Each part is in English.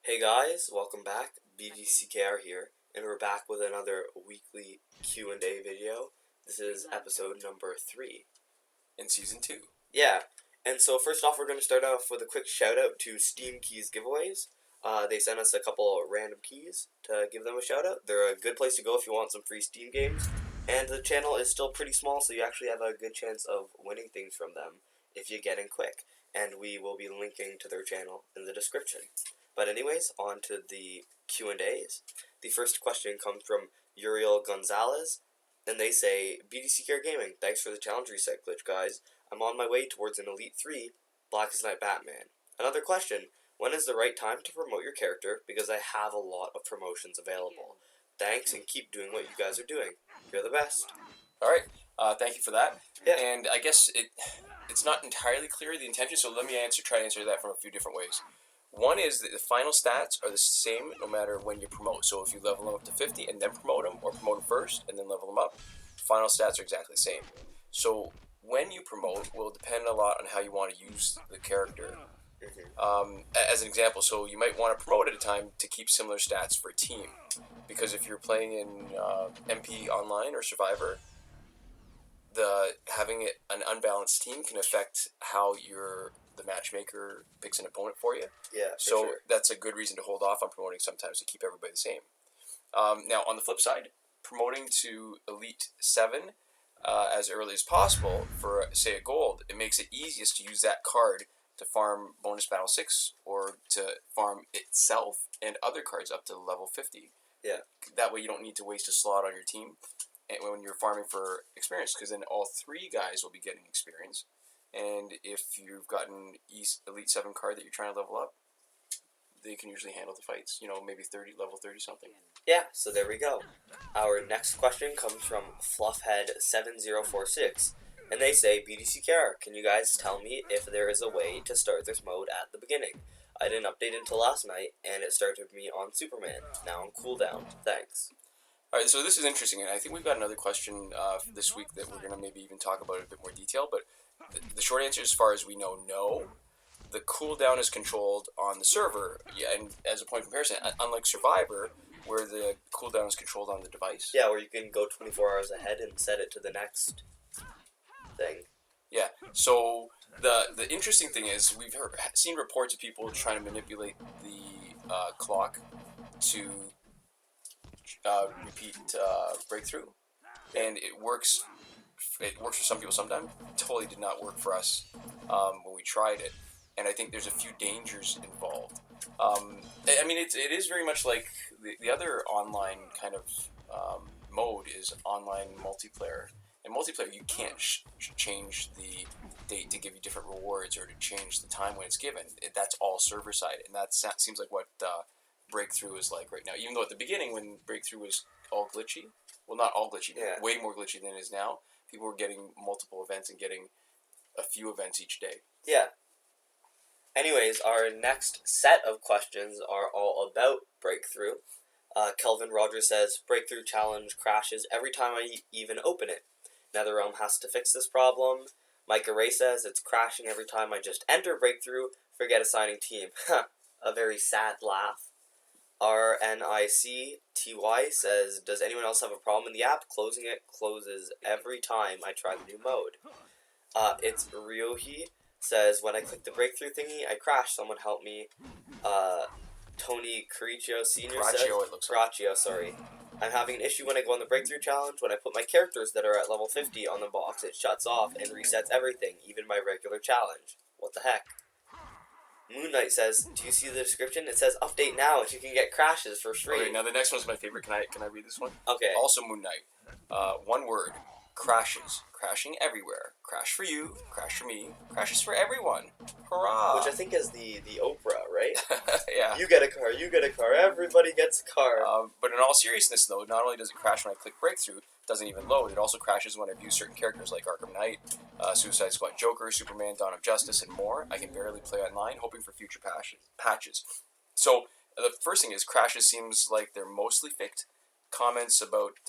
Hey guys, welcome back. BDCKR here, and we're back with another weekly Q&A video. This is episode number 3. In season 2. Yeah, and so first off, we're going to start off with a quick shout out to Steam Keys giveaways. They sent us a couple random keys to give them a shout out. They're a good place to go if you want some free Steam games, and the channel is still pretty small, so you actually have a good chance of winning things from them if you get in quick. And we will be linking to their channel in the description. But anyways, on to the Q&As. The first question comes from Uriel Gonzalez, and they say, BDC Care Gaming, thanks for the challenge reset glitch, guys. I'm on my way towards an Elite 3, Blackest Night Batman. Another question, when is the right time to promote your character, because I have a lot of promotions available. Thanks, and keep doing what you guys are doing. You're the best. Alright, thank you for that. Yeah. And I guess it's not entirely clear the intention, so let me try to answer that from a few different ways. One is that the final stats are the same no matter when you promote. So if you level them up to 50 and then promote them, or promote them first and then level them up, final stats are exactly the same. So when you promote will depend a lot on how you want to use the character. As an example, so you might want to promote at a time to keep similar stats for a team. Because if you're playing in MP Online or Survivor, having an unbalanced team can affect how the matchmaker picks an opponent for you. Yeah, so sure. That's a good reason to hold off on promoting sometimes to keep everybody the same. Now, on the flip side, promoting to Elite 7 as early as possible for, say, a gold, it makes it easiest to use that card to farm bonus battle 6 or to farm itself and other cards up to level 50. Yeah. That way you don't need to waste a slot on your team when you're farming for experience, because then all 3 guys will be getting experience. And if you've got an Elite 7 card that you're trying to level up, they can usually handle the fights, maybe level 30 something. Yeah, so there we go. Our next question comes from Fluffhead7046, and they say, BDCKR, can you guys tell me if there is a way to start this mode at the beginning? I didn't update until last night, and it started me on Superman. Now on cooldown. Thanks. Alright, so this is interesting, and I think we've got another question this week that we're going to maybe even talk about in a bit more detail, but the short answer, as far as we know, no. The cooldown is controlled on the server, and as a point of comparison, unlike Survivor, where the cooldown is controlled on the device. Yeah, where you can go 24 hours ahead and set it to the next thing. Yeah, so the interesting thing is we've seen reports of people trying to manipulate the clock to repeat breakthrough, and it works. It works for some people sometimes. It totally did not work for us when we tried it, and I think there's a few dangers involved. I mean, it is very much like the other online kind of mode is online multiplayer. In multiplayer, you can't change the date to give you different rewards or to change the time when it's given. That's all server side, and that seems like what Breakthrough is like right now. Even though at the beginning, when Breakthrough was all glitchy, well, not all glitchy, yeah, way more glitchy than it is now. People were getting multiple events and getting a few events each day. Yeah. Anyways, our next set of questions are all about Breakthrough. Kelvin Rodgers says, Breakthrough challenge crashes every time I even open it. NetherRealm has to fix this problem. Mica Ray says, it's crashing every time I just enter Breakthrough, forget assigning team. A very sad laugh. RNIC TY says, does anyone else have a problem in the app? Closing it closes every time I try the new mode. ItsReewhi says, when I click the breakthrough thingy, I crash. Someone help me. Tony Carraccio Sr. says, Carraccio, sorry. I'm having an issue when I go on the breakthrough challenge. When I put my characters that are at level 50 on the box, it shuts off and resets everything, even my regular challenge. What the heck? Moon Knight says, do you see the description? It says, update now if you can get crashes for free. Okay, now the next one's my favorite. Can I read this one? Okay. Also Moon Knight. One word. Crashes. Crashing everywhere. Crash for you. Crash for me. Crashes for everyone. Hurrah! Which I think is the Oprah, right? Yeah. You get a car, you get a car, everybody gets a car. But in all seriousness, though, not only does it crash when I click breakthrough, it doesn't even load. It also crashes when I view certain characters like Arkham Knight, Suicide Squad Joker, Superman, Dawn of Justice, and more. I can barely play online, hoping for future patches. So the first thing is crashes seems like they're mostly fixed. Comments about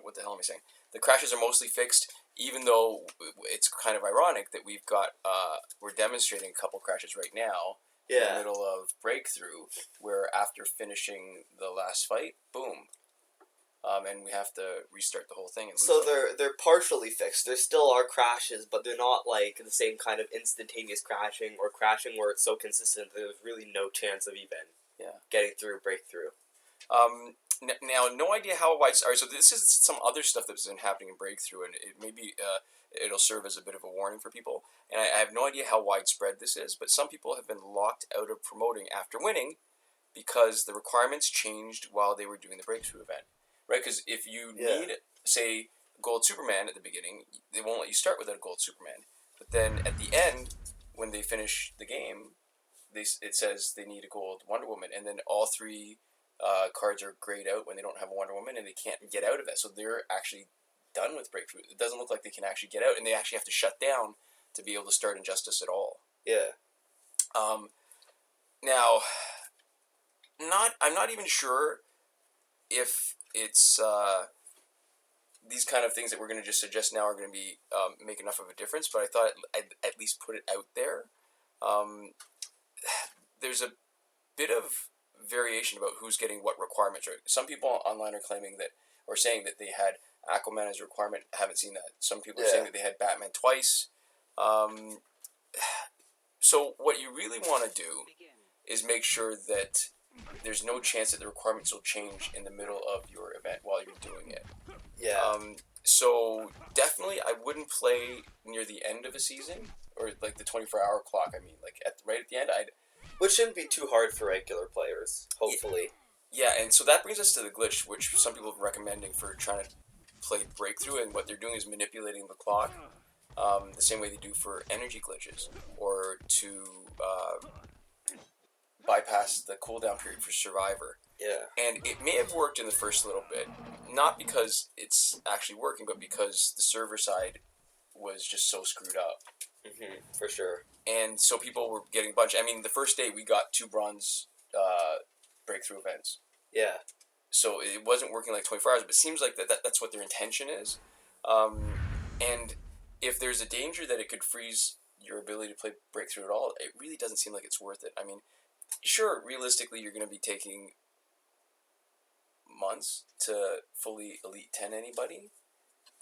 what the hell am I saying? The crashes are mostly fixed, even though it's kind of ironic that we're demonstrating a couple crashes right now in the middle of breakthrough, where after finishing the last fight, boom, and we have to restart the whole thing. And so they're partially fixed. There still are crashes, but they're not like the same kind of instantaneous crashing or crashing where it's so consistent that there's really no chance of even getting through breakthrough. Now, no idea how wide. All right, so this is some other stuff that's been happening in breakthrough, and it maybe it'll serve as a bit of a warning for people. And I have no idea how widespread this is, but some people have been locked out of promoting after winning because the requirements changed while they were doing the breakthrough event. Right, because if you need, say, Gold Superman at the beginning, they won't let you start without a Gold Superman. But then at the end, when they finish the game, it says they need a Gold Wonder Woman, and then all three cards are grayed out when they don't have a Wonder Woman, and they can't get out of that. So they're actually done with Breakthrough. It doesn't look like they can actually get out, and they actually have to shut down to be able to start Injustice at all. Yeah. Now, I'm not even sure if it's these kind of things that we're going to just suggest now are going to be make enough of a difference, but I thought I'd at least put it out there. There's a bit of variation about who's getting what requirements. Right? Some people online are claiming that, or saying that they had Aquaman as a requirement. I haven't seen that. Some people are saying that they had Batman twice. So what you really want to do is make sure that there's no chance that the requirements will change in the middle of your event while you're doing it. Yeah. So definitely, I wouldn't play near the end of a season, or like the 24-hour clock. I mean, like right at the end, which shouldn't be too hard for regular players, hopefully. Yeah, and so that brings us to the glitch, which some people are recommending for trying to play breakthrough, and what they're doing is manipulating the clock, the same way they do for energy glitches, or to bypass the cooldown period for Survivor. Yeah. And it may have worked in the first little bit, not because it's actually working, but because the server side was just so screwed up. Mm-hmm, for sure. And so people were getting a bunch. I mean, the first day we got 2 bronze breakthrough events. Yeah. So it wasn't working like 24 hours, but it seems like that's what their intention is. And if there's a danger that it could freeze your ability to play breakthrough at all, it really doesn't seem like it's worth it. I mean, sure, realistically, you're going to be taking months to fully Elite 10 anybody,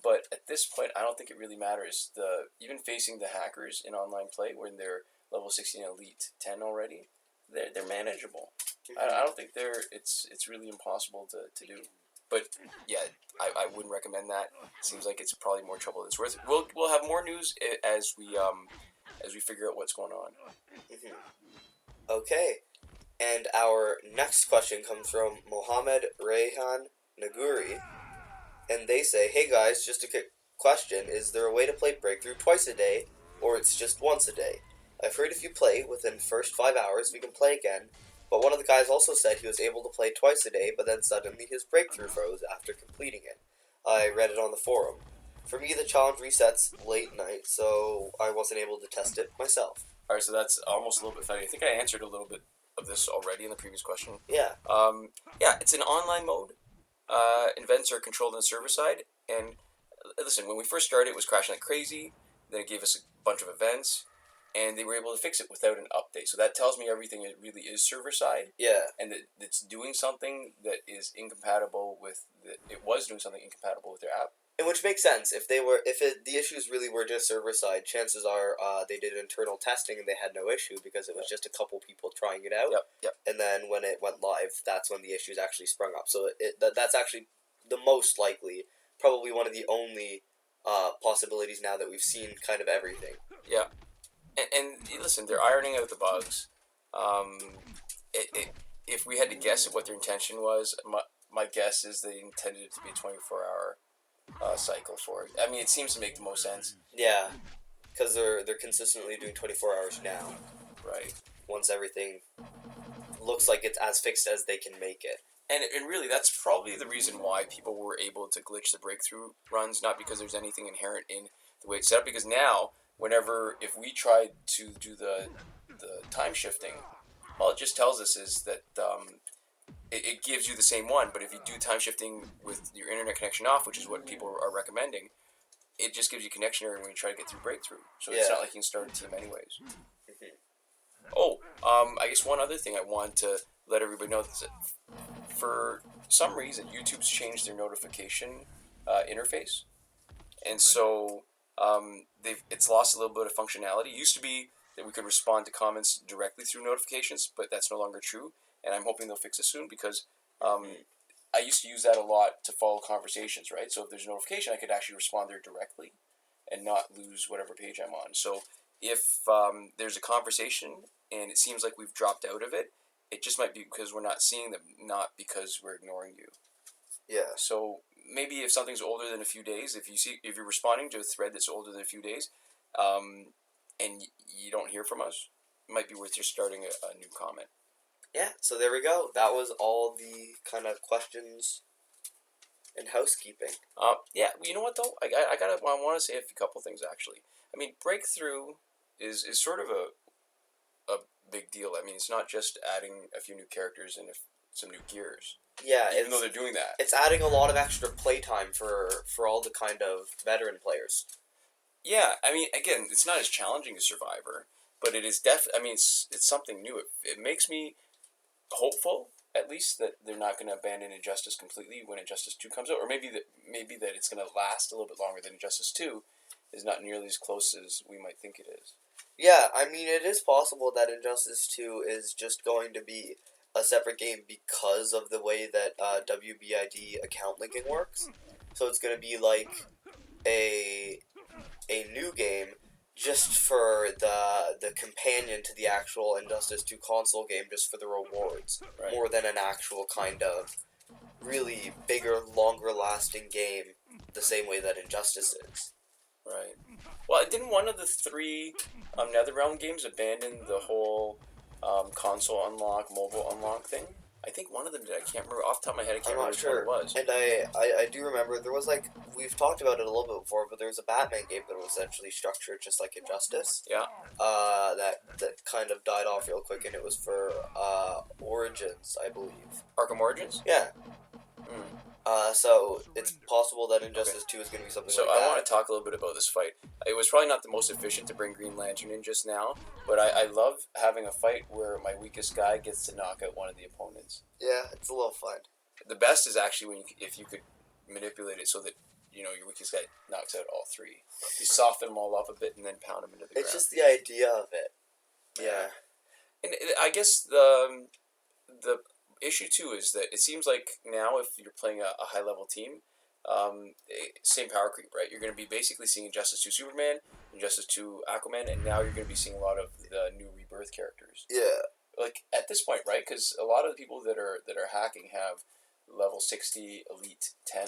but at this point, I don't think it really matters. Even facing the hackers in online play, when they're level 16 Elite 10 already, they're manageable. I don't think it's really impossible to do. But yeah, I wouldn't recommend that. It seems like it's probably more trouble than it's worth. We'll have more news as we figure out what's going on. Mm-hmm. Okay. And our next question comes from Mohammed Rehan Nagauri. And they say, hey guys, just a quick question. Is there a way to play Breakthrough twice a day, or it's just once a day? I've heard if you play within first 5 hours, we can play again. But one of the guys also said he was able to play twice a day, but then suddenly his Breakthrough froze after completing it. I read it on the forum. For me, the challenge resets late night, so I wasn't able to test it myself. Alright, so that's almost a little bit funny. I think I answered a little bit of this already in the previous question. Yeah. Yeah, it's an online mode. Events are controlled on the server side, and listen, when we first started, it was crashing like crazy. Then it gave us a bunch of events, and they were able to fix it without an update. So that tells me everything it really is server side. Yeah. And that it's doing something that is incompatible with it was doing something incompatible with their app. And which makes sense. If the issues really were just server side, chances are they did internal testing and they had no issue because it was just a couple people trying it out. Yep. And then when it went live, that's when the issues actually sprung up. So that's actually the most likely, probably one of the only possibilities now that we've seen kind of everything. Yeah. And listen, they're ironing out the bugs. If we had to guess at what their intention was, my guess is they intended it to be a 24-hour cycle for it. I mean, it seems to make the most sense. Yeah, because they're consistently doing 24 hours now. Right. Once everything looks like it's as fixed as they can make it. And really, that's probably the reason why people were able to glitch the breakthrough runs, not because there's anything inherent in the way it's set up, because now, if we tried to do the time shifting, all it just tells us is that it gives you the same one, but if you do time shifting with your internet connection off, which is what people are recommending, it just gives you connection area when you try to get through breakthrough. So it's not like you can start a team anyways. Oh, I guess one other thing I want to let everybody know is that for some reason YouTube's changed their notification interface, and so it's lost a little bit of functionality. It used to be that we could respond to comments directly through notifications, but that's no longer true. And I'm hoping they'll fix it soon because I used to use that a lot to follow conversations, right? So if there's a notification, I could actually respond there directly and not lose whatever page I'm on. So if there's a conversation and it seems like we've dropped out of it, it just might be because we're not seeing them, not because we're ignoring you. Yeah. So maybe if something's older than a few days, if you're responding to a thread that's older than a few days, and you don't hear from us, it might be worth just starting a new comment. Yeah, so there we go. That was all the kind of questions and housekeeping. Yeah, you know what though? I want to say a couple things actually. I mean, breakthrough is sort of a big deal. I mean, it's not just adding a few new characters and some new gears. Yeah, even though they're doing that, it's adding a lot of extra playtime for all the kind of veteran players. Yeah, I mean, again, it's not as challenging as Survivor, but it is I mean, it's something new. It makes me hopeful, at least, that they're not going to abandon Injustice completely when Injustice 2 comes out, or maybe that it's going to last a little bit longer than Injustice 2 is not nearly as close as we might think it is. Yeah, I mean, it is possible that Injustice 2 is just going to be a separate game because of the way that WBID account linking works. So it's going to be like a new game just for the companion to the actual Injustice 2 console game, just for the rewards, Right. more than an actual kind of really bigger, longer-lasting game the same way that Injustice is. Right. Well, didn't one of the 3 NetherRealm games abandon the whole console unlock, mobile unlock thing? I think one of them did. I can't remember. Off the top of my head, I can't remember which one it was. And I do remember there was, like, we've talked about it a little bit before, but there was a Batman game that was essentially structured just like Injustice. Yeah. That kind of died off real quick, and it was for Origins, I believe. Arkham Origins? Yeah. So it's possible that Injustice 2 is going to be something like that. So I want to talk a little bit about this fight. It was probably not the most efficient to bring Green Lantern in just now, but I love having a fight where my weakest guy gets to knock out one of the opponents. Yeah, it's a little fun. The best is actually if you could manipulate it so that your weakest guy knocks out all 3. You soften them all up a bit and then pound them into the ground. It's just the idea of it. Yeah. And I guess the issue too is that it seems like now if you're playing a high level team, same power creep, right? You're going to be basically seeing Injustice 2 Superman, Injustice 2 Aquaman, and now you're going to be seeing a lot of the new Rebirth characters. Yeah. Like at this point, right? Because a lot of the people that are hacking have level 60 Elite 10,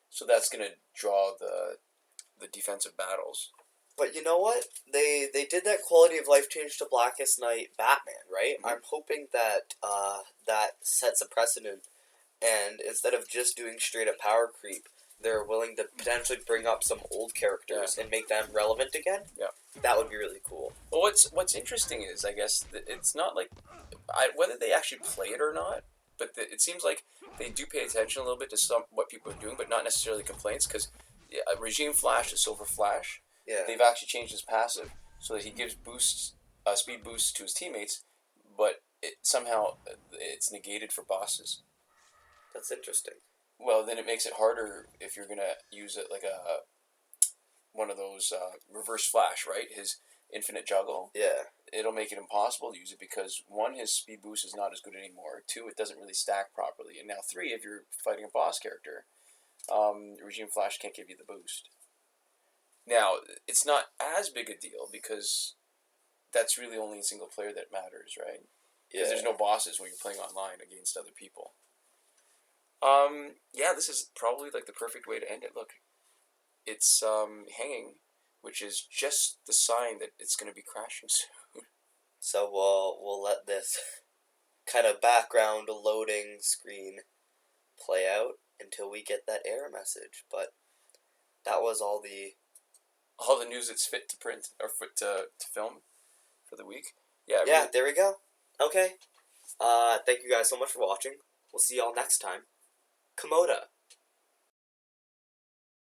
so that's going to draw the defensive battles. But you know what? They did that quality of life change to Blackest Night Batman, right? Mm-hmm. I'm hoping that that sets a precedent, and instead of just doing straight up power creep, they're willing to potentially bring up some old characters and make them relevant again. Yeah, that would be really cool. Well, what's interesting is, I guess, that it's not like whether they actually play it or not, but it seems like they do pay attention a little bit to what people are doing, but not necessarily complaints. Because Regime Flash to Silver Flash. Yeah. They've actually changed his passive so that he gives speed boosts to his teammates, but somehow it's negated for bosses. That's interesting. Well, then it makes it harder if you're gonna use it like one of those reverse flash, right? His infinite juggle. Yeah. It'll make it impossible to use it because 1, his speed boost is not as good anymore. 2, it doesn't really stack properly, and now 3, if you're fighting a boss character, Regime Flash can't give you the boost. Now, it's not as big a deal because that's really only in single player that matters, right? Because there's no bosses when you're playing online against other people. Yeah, this is probably like the perfect way to end it. Look, it's hanging, which is just the sign that it's going to be crashing soon. So we'll let this kind of background loading screen play out until we get that error message. But that was all the news that's fit to print or fit to film for the week. Yeah, really. There we go. Okay. Thank you guys so much for watching. We'll see y'all next time. Komoda.